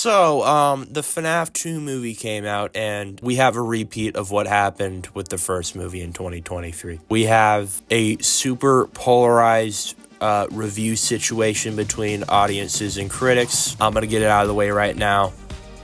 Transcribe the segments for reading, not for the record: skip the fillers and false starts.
So, the FNAF 2 movie came out, and we have a repeat of what happened with the first movie in 2023. We have a super polarized review situation between audiences and critics. I'm gonna get it out of the way right now.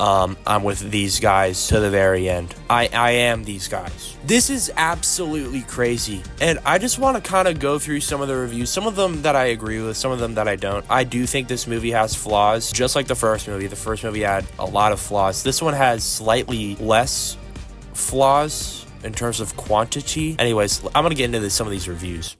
I'm with these guys to the very end. I am these guys. This is absolutely crazy. And I just want to kind of go through some of the reviews, some of them that I agree with, some of them that I don't. I do think this movie has flaws, just like the first movie. The first movie had a lot of flaws. This one has slightly less flaws in terms of quantity. Anyways, I'm going to get into some of these reviews.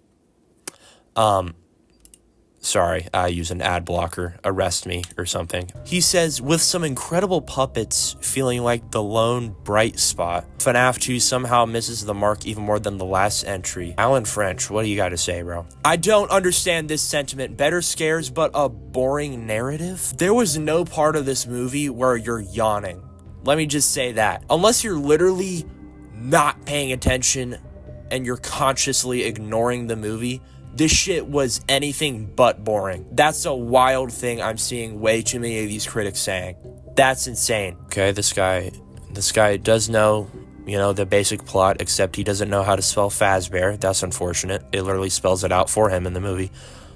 Sorry, I use an ad blocker. Arrest me or something. He says, with some incredible puppets feeling like the lone bright spot, FNAF 2 somehow misses the mark even more than the last entry. Alan French, what do you got to say, bro? I don't understand this sentiment. Better scares, but a boring narrative? There was no part of this movie where you're yawning. Let me just say that. Unless you're literally not paying attention and you're consciously ignoring the movie, this shit was anything but boring. That's a wild thing I'm seeing way too many of these critics saying. That's insane. Okay, this guy does know, the basic plot, except he doesn't know how to spell Fazbear. That's unfortunate. It literally spells it out for him in the movie.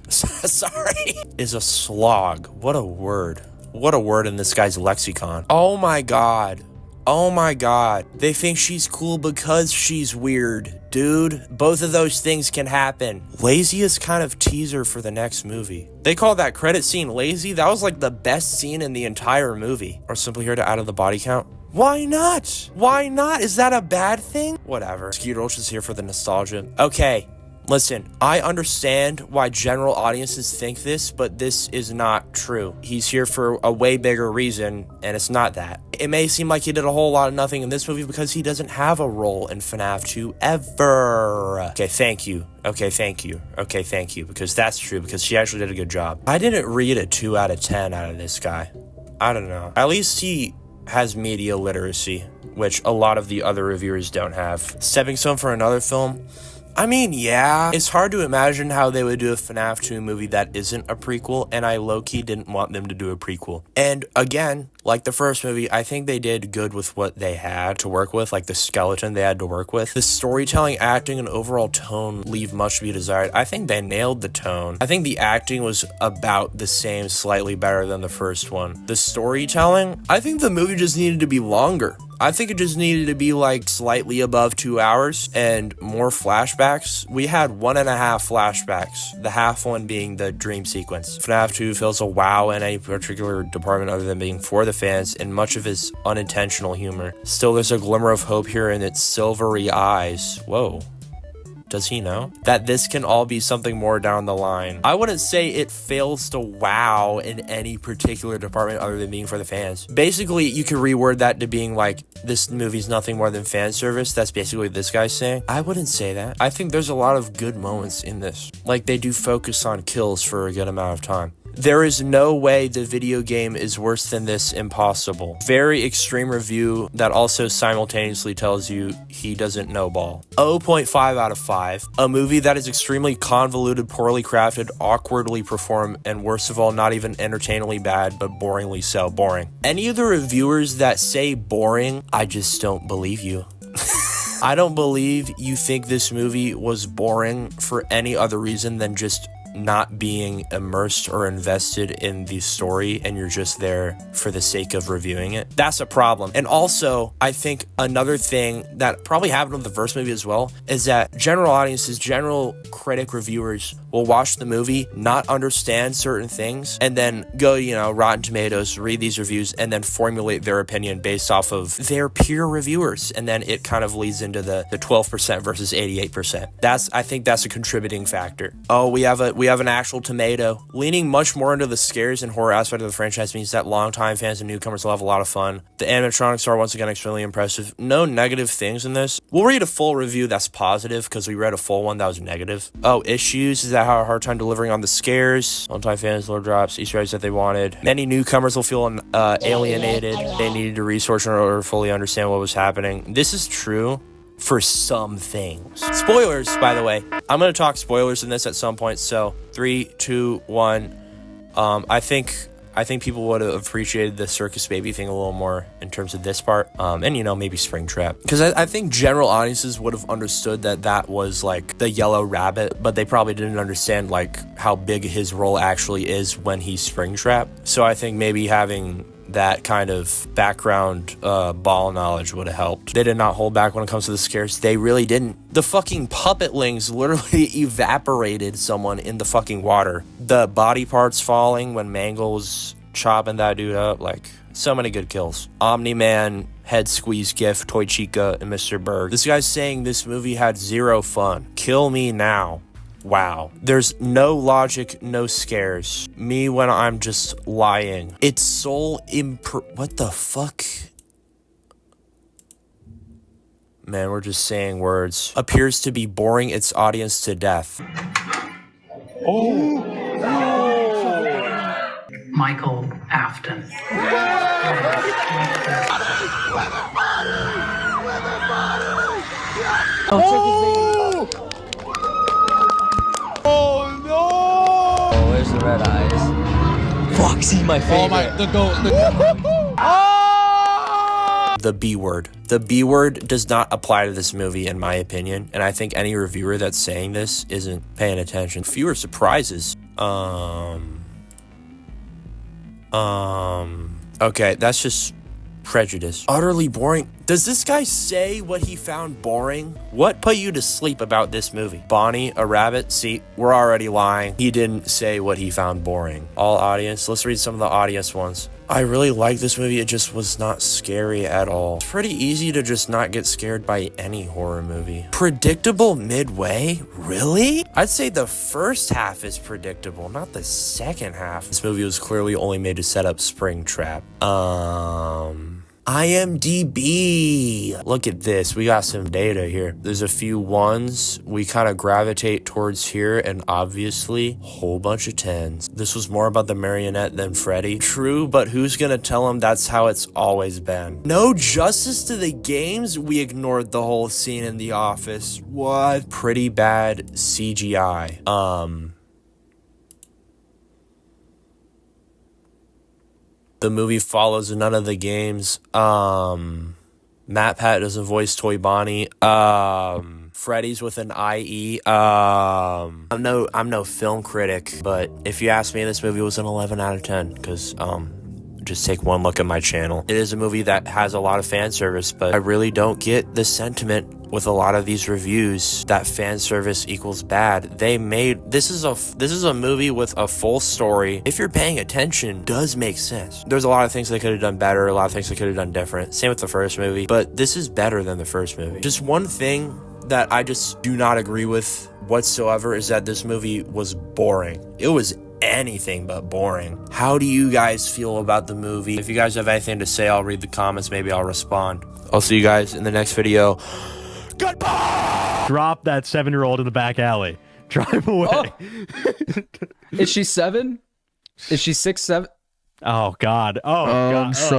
Sorry. Is a slog. What a word. What a word in this guy's lexicon. Oh my god. Oh my god. They think she's cool because she's weird. Dude, both of those things can happen. Laziest kind of teaser for the next movie. They call that credit scene lazy. That was like the best scene in the entire movie. Or simply here to add to the body count. Why not? Why not? Is that a bad thing? Whatever. Skeet Roach is here for the nostalgia. Okay. Listen, I understand why general audiences think this, but this is not true. He's here for a way bigger reason, and it's not that. It may seem like he did a whole lot of nothing in this movie because he doesn't have a role in FNAF 2 ever. Okay, thank you. Okay, thank you. Okay, thank you, because that's true, because she actually did a good job. I didn't read a 2 out of 10 out of this guy. I don't know. At least he has media literacy, which a lot of the other reviewers don't have. Stepping stone for another film? I mean, yeah, it's hard to imagine how they would do a FNAF 2 movie that isn't a prequel, and I low-key didn't want them to do a prequel. And again, like the first movie, I think they did good with what they had to work with, like the skeleton they had to work with. The storytelling, acting, and overall tone leave much to be desired. I think they nailed the tone. I think the acting was about the same, slightly better than the first one. The storytelling, I think the movie just needed to be longer. I think it just needed to be like slightly above 2 hours and more flashbacks. We had 1.5 flashbacks, the half one being the dream sequence. FNAF 2 feels a wow in any particular department other than being for the fans and much of his unintentional humor. Still, there's a glimmer of hope here in its silvery eyes. Whoa. Does he know? That this can all be something more down the line. I wouldn't say it fails to wow in any particular department other than being for the fans. Basically, you could reword that to being like, this movie's nothing more than fan service. That's basically what this guy's saying. I wouldn't say that. I think there's a lot of good moments in this. Like, they do focus on kills for a good amount of time. There is no way the video game is worse than this. Impossible. Very extreme review that also simultaneously tells you he doesn't know ball. 0.5 out of 5. A movie that is extremely convoluted, poorly crafted, awkwardly performed, and worst of all, not even entertainingly bad, but boringly so. Boring. Any of the reviewers that say boring, I just don't believe you. I don't believe you think this movie was boring for any other reason than just not being immersed or invested in the story, and you're just there for the sake of reviewing it. That's a problem. And also, I think another thing that probably happened with the first movie as well is that general audiences, general critic reviewers will watch the movie, not understand certain things, and then go, Rotten Tomatoes, read these reviews, and then formulate their opinion based off of their peer reviewers. And then it kind of leads into the 12% versus 88%. I think that's a contributing factor. Oh, we have an actual tomato. Leaning much more into the scares and horror aspect of the franchise means that longtime fans and newcomers will have a lot of fun. The animatronics are once again extremely impressive. No negative things in this. We'll read a full review that's positive because we read a full one that was negative. Oh, issues? Is that how a hard time delivering on the scares? Longtime fans, lore drops, Easter eggs that they wanted. Many newcomers will feel alienated. They needed to research in order to fully understand what was happening. This is true for some things. Spoilers, by the way. I'm going to talk spoilers in this at some point, so 3, 2, 1. I think I think people would have appreciated the circus baby thing a little more in terms of this part. And, you know, maybe Springtrap. Because I think general audiences would have understood that that was, like, the yellow rabbit, but they probably didn't understand, like, how big his role actually is when he's Springtrap. So I think maybe having that kind of background ball knowledge would have helped. They did not hold back when it comes to the scares. They really didn't. The fucking puppetlings literally evaporated someone in the fucking water. The body parts falling when Mangle was chopping that dude up. Like, so many good kills. Omni-Man, Head Squeeze GIF, Toy Chica, and Mr. Berg. This guy's saying this movie had zero fun. Kill me now. Wow. There's no logic, no scares. Me when I'm just lying. Its sole what the fuck? Man, we're just saying words. Appears to be boring its audience to death. Oh! Michael Afton. Oh no! Oh, where's the red eyes? Foxy, my favorite. Oh my, the goat. The B word. The B word does not apply to this movie, in my opinion. And I think any reviewer that's saying this isn't paying attention. Fewer surprises. Okay, that's just prejudice. Utterly boring. Does this guy say what he found boring? What put you to sleep about this movie? Bonnie, a rabbit? See, we're already lying. He didn't say what he found boring. All audience. Let's read some of the audience ones. I really like this movie. It just was not scary at all. It's pretty easy to just not get scared by any horror movie. Predictable midway? Really? I'd say the first half is predictable, not the second half. This movie was clearly only made to set up Springtrap. IMDb. Look at this. We got some data here. There's a few ones. We kind of gravitate towards here, and obviously, a whole bunch of tens. This was more about the marionette than Freddy. True, but who's gonna tell him that's how it's always been? No justice to the games? We ignored the whole scene in the office. What? Pretty bad CGI. The movie follows none of the games. Matt Pat doesn't voice Toy Bonnie. Freddy's with an IE. I'm no film critic, but if you ask me, this movie was an 11 out of 10, because just take one look at my channel. It is a movie that has a lot of fan service, but I really don't get the sentiment with a lot of these reviews that fan service equals bad. This is a movie with a full story. If you're paying attention, does make sense. There's a lot of things they could have done better, a lot of things they could have done different. Same with the first movie, but this is better than the first movie. Just one thing that I just do not agree with whatsoever is that this movie was boring. It was anything but boring. How do you guys feel about the movie? If you guys have anything to say, I'll read the comments. Maybe I'll respond. I'll see you guys in the next video. Goodbye! Drop that 7-year-old in the back alley. Drive away. Oh. Is she 7? Is she 6, 7? Oh, God. Oh, God. So